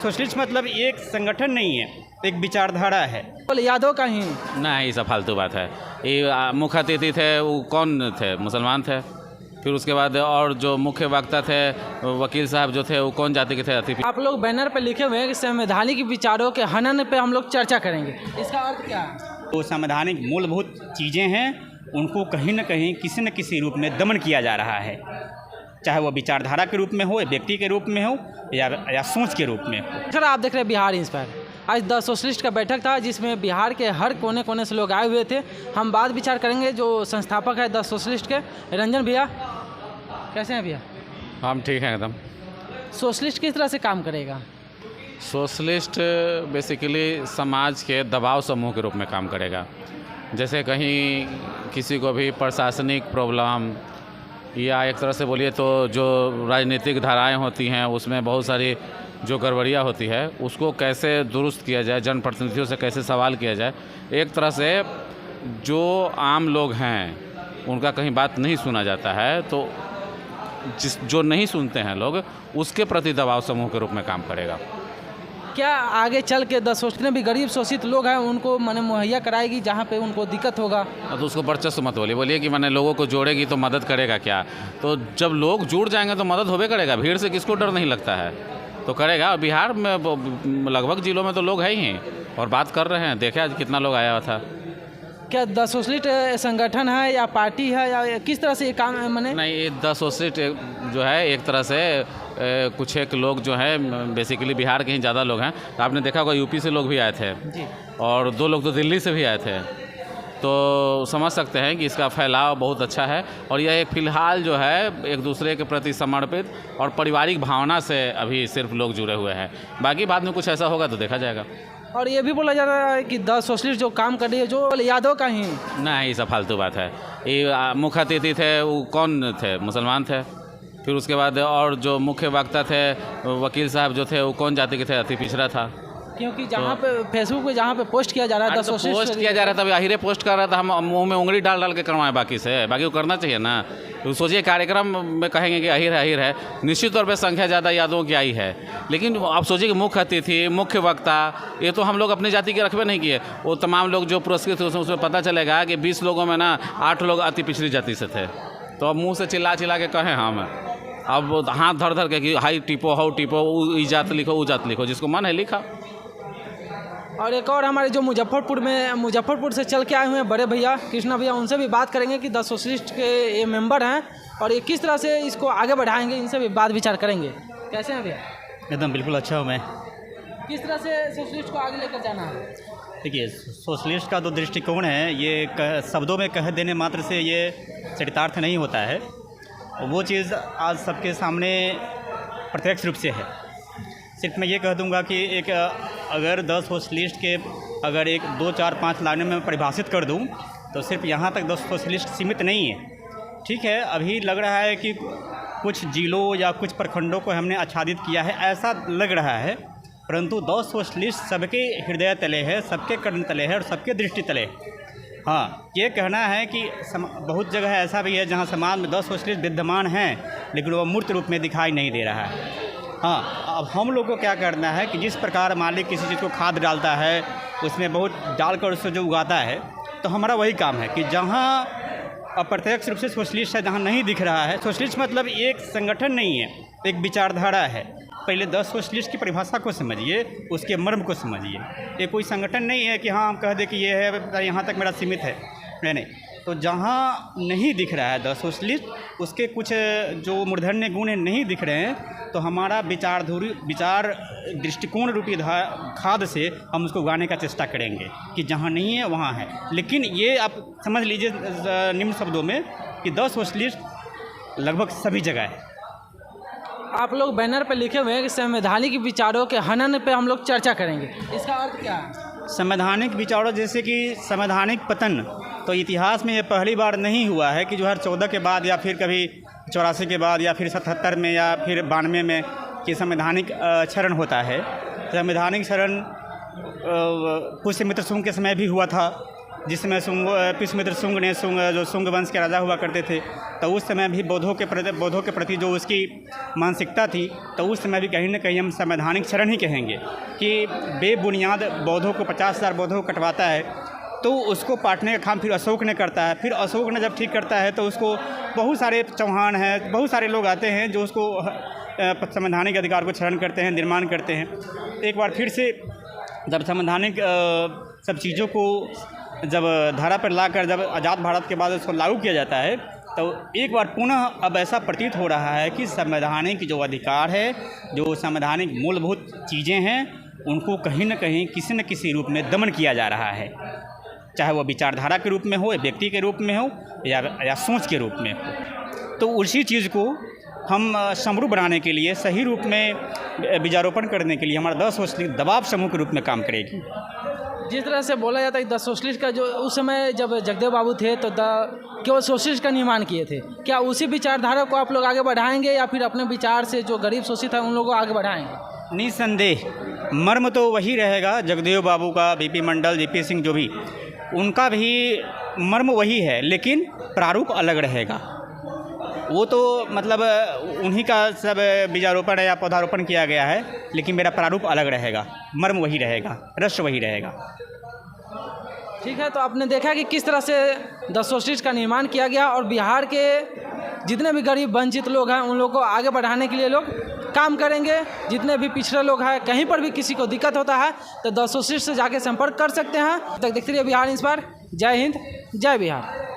Socialist मतलब एक संगठन नहीं है, एक विचारधारा है। बोले यादव का ही नहीं, ये सब फालतू बात है। ये मुख्य अतिथि थे, वो कौन थे? मुसलमान थे। फिर उसके बाद और जो मुख्य वक्ता थे, वकील साहब जो थे, वो कौन जाति के थे? अतिथि। आप लोग बैनर पे लिखे हुए हैं कि संवैधानिक विचारों के हनन पे हम लोग चर्चा करेंगे, इसका अर्थ क्या है? वो संवैधानिक मूलभूत चीज़ें हैं, उनको कहीं न कहीं किसी न किसी रूप में दमन किया जा रहा है, चाहे वो विचारधारा के रूप में हो, व्यक्ति के रूप में हो या सोच के रूप में हो। सर, आप देख रहे हैं बिहार इंस्पायर। आज द सोशलिस्ट का बैठक था जिसमें बिहार के हर कोने कोने से लोग आए हुए थे। हम बात विचार करेंगे जो संस्थापक है द सोशलिस्ट के, रंजन भैया। कैसे हैं भैया? हम ठीक हैं एकदम। सोशलिस्ट किस तरह से काम करेगा? सोशलिस्ट बेसिकली समाज के दबाव समूह के रूप में काम करेगा। जैसे कहीं किसी को भी प्रशासनिक प्रॉब्लम या एक तरह से बोलिए तो जो राजनीतिक धाराएं होती हैं उसमें बहुत सारी जो गड़बड़ियाँ होती है, उसको कैसे दुरुस्त किया जाए, जनप्रतिनिधियों से कैसे सवाल किया जाए। एक तरह से जो आम लोग हैं उनका कहीं बात नहीं सुना जाता है, तो जो नहीं सुनते हैं लोग, उसके प्रति दबाव समूह के रूप में काम करेगा। क्या आगे चल के द सोशलिस्ट में भी गरीब शोषित लोग हैं उनको माने मुहैया कराएगी जहाँ पे उनको दिक्कत होगा? तो उसको वर्चस्व मत बोलिए कि मैंने लोगों को जोड़ेगी तो मदद करेगा क्या? तो जब लोग जुड़ जाएंगे तो मदद होबे करेगा। भीड़ से किसको डर नहीं लगता है, तो करेगा। और बिहार में लगभग जिलों में तो लोग हैं ही और बात कर रहे हैं। देखे आज कितना लोग आया हुआ था। क्या द सोशलिस्ट संगठन है या पार्टी है या किस तरह से ये काम है? मैंने नहीं, ये द सोशलिस्ट जो है एक तरह से कुछ एक लोग जो हैं बेसिकली बिहार के ही ज़्यादा लोग हैं। तो आपने देखा होगा यूपी से लोग भी आए थे जी, और 2 लोग तो दिल्ली से भी आए थे। तो समझ सकते हैं कि इसका फैलाव बहुत अच्छा है और यह एक फ़िलहाल जो है एक दूसरे के प्रति समर्पित और पारिवारिक भावना से अभी सिर्फ लोग जुड़े हुए हैं। बाकी बाद में कुछ ऐसा होगा तो देखा जाएगा। और ये भी बोला जा रहा है कि द सोशलिस्ट जो काम कर रही है जो यादव का ही नहीं, ये सब फालतू बात है। ये मुख्य अतिथि थे, वो कौन थे? मुसलमान थे। फिर उसके बाद और जो मुख्य वक्ता थे, वकील साहब जो थे, वो कौन जाति के थे? अति पिछड़ा था। क्योंकि जहाँ पे फेसबुक पे जहाँ पे पोस्ट किया जा रहा है तो पोस्ट किया जा रहा था, आहिरे पोस्ट कर रहा था, हम मुंह में उंगली डाल डाल के करवाएं बाकी से। बाकी वो करना चाहिए ना। तो सोचिए कार्यक्रम में कहेंगे कि अहिर है, निश्चित तौर पे संख्या ज़्यादा यादवों की आई है। लेकिन आप सोचिए कि मुख्य अतिथि, मुख्य वक्ता, ये तो हम लोग अपनी जाति के रखबे नहीं किए। वो तमाम लोग जो पुरस्कृत हुए उसमें पता चलेगा कि 20 लोगों में ना 8 लोग अति पिछड़ी जाति से थे। तो अब मुँह से चिल्ला के कहें हम, अब हाथ धर धर के कि हाई टिपो, हाउ टिपो, ई जात लिखो, वो जात लिखो, जिसको मन है लिखा। और एक और हमारे जो मुजफ्फरपुर से चल के आए हुए हैं बड़े भैया कृष्णा भैया, उनसे भी बात करेंगे कि द सोशलिस्ट के ये मेंबर हैं और ये किस तरह से इसको आगे बढ़ाएंगे, इनसे भी बात विचार करेंगे। कैसे हैं भैया? एकदम बिल्कुल अच्छा हूँ मैं। किस तरह से सोशलिस्ट को आगे लेकर जाना है? देखिए, सोशलिस्ट का जो दृष्टिकोण है ये शब्दों में कह देने मात्र से ये चरितार्थ नहीं होता है। वो चीज़ आज सबके सामने प्रत्यक्ष रूप से है। सिर्फ मैं ये कह दूंगा कि एक अगर 10 सोशलिस्ट के अगर एक 2, 4, 5 लाइनों में परिभाषित कर दूं तो सिर्फ यहाँ तक 10 सोशलिस्ट सीमित नहीं है। ठीक है, अभी लग रहा है कि कुछ जिलों या कुछ प्रखंडों को हमने आच्छादित किया है, ऐसा लग रहा है, परंतु 10 सोशलिस्ट सबके हृदय तले है, सबके कर्ण तले है और सबके दृष्टि तले है। हाँ, ये कहना है कि बहुत जगह ऐसा भी है जहाँ समाज में 10 सोशलिस्ट विद्यमान हैं लेकिन वो मूर्त रूप में दिखाई नहीं दे रहा है। हाँ, अब हम लोग को क्या करना है कि जिस प्रकार मालिक किसी चीज़ को खाद डालता है, उसमें बहुत डालकर उससे जो उगाता है, तो हमारा वही काम है कि जहाँ अप्रत्यक्ष रूप से सोशलिस्ट है, जहाँ नहीं दिख रहा है। सोशलिस्ट मतलब एक संगठन नहीं है, एक विचारधारा है। पहले 10 सोशलिस्ट की परिभाषा को समझिए, उसके मर्म को समझिए। ये कोई संगठन नहीं है कि हाँ हम कह दें कि ये है, यहाँ तक मेरा सीमित है। नहीं, तो जहाँ नहीं दिख रहा है 10 सोशलिस्ट, उसके कुछ जो मूर्धन्य गुण नहीं दिख रहे हैं, तो हमारा विचार दृष्टिकोण रूपी खाद से हम उसको उगाने का चेष्टा करेंगे कि जहाँ नहीं है वहाँ है। लेकिन ये आप समझ लीजिए निम्न शब्दों में कि 10 सोशलिस्ट लगभग सभी जगह है। आप लोग बैनर पे लिखे हुए हैं कि संवैधानिक विचारों के हनन पे हम लोग चर्चा करेंगे, इसका अर्थ क्या है? संवैधानिक विचारों जैसे कि संवैधानिक पतन तो इतिहास में ये पहली बार नहीं हुआ है कि 2014 के बाद या फिर कभी 84 के बाद या फिर 77 में या फिर 92 में कि संवैधानिक क्षरण होता है। संवैधानिक क्षरण पुष्यमित्र शुंग के समय भी हुआ था, जिसमें पुष्यमित्र शुंग ने जो शुंग वंश के राजा हुआ करते थे, तो उस समय भी बौद्धों के प्रति जो उसकी मानसिकता थी, तो उस समय भी कहीं ना कहीं हम संवैधानिक क्षरण ही कहेंगे कि बेबुनियाद बौद्धों को 50,000 बौद्धों को कटवाता है, तो उसको पाटने का काम फिर अशोक ने करता है। फिर अशोक ने जब ठीक करता है तो उसको बहुत सारे चौहान हैं, बहुत सारे लोग आते हैं जो उसको संवैधानिक अधिकार को क्षरण करते हैं, निर्माण करते हैं। एक बार फिर से जब संवैधानिक सब चीज़ों को जब धारा पर लाकर जब आज़ाद भारत के बाद उसको लागू किया जाता है, तो एक बार पुनः अब ऐसा प्रतीत हो रहा है कि संवैधानिक जो अधिकार है, जो संवैधानिक मूलभूत चीज़ें हैं, उनको कहीं न कहीं किसी न किसी रूप में दमन किया जा रहा है, चाहे वो विचारधारा के रूप में हो, या व्यक्ति के रूप में हो, या सोच के रूप में हो। तो उसी चीज़ को हम समरूप बनाने के लिए, सही रूप में बीजारोपण करने के लिए हमारा द सोशलिस्ट दबाव समूह के रूप में काम करेगी। जिस तरह से बोला जाता है द सोशलिस्ट का, जो उस समय जब जगदेव बाबू थे तो केवल सोशलिस्ट का निर्माण किए थे, क्या उसी विचारधारा को आप लोग आगे बढ़ाएंगे या फिर अपने विचार से जो गरीब शोषित है उन लोगों को आगे बढ़ाएंगे? निसंदेह मर्म तो वही रहेगा, जगदेव बाबू का, बीपी मंडल, जेपी सिंह, जो भी उनका भी मर्म वही है, लेकिन प्रारूप अलग रहेगा। वो तो मतलब उन्हीं का सब बीजारोपण या पौधारोपण किया गया है, लेकिन मेरा प्रारूप अलग रहेगा, मर्म वही रहेगा, रस वही रहेगा। ठीक है, तो आपने देखा कि किस तरह से द सोशलिस्ट का निर्माण किया गया और बिहार के जितने भी गरीब वंचित लोग हैं उन लोगों को आगे बढ़ाने के लिए लोग काम करेंगे। जितने भी पिछड़े लोग हैं, कहीं पर भी किसी को दिक्कत होता है तो द सोशलिस्ट से जाके संपर्क कर सकते हैं। तब तक देखते रहिए बिहार इंस्पायर। जय हिंद, जय बिहार।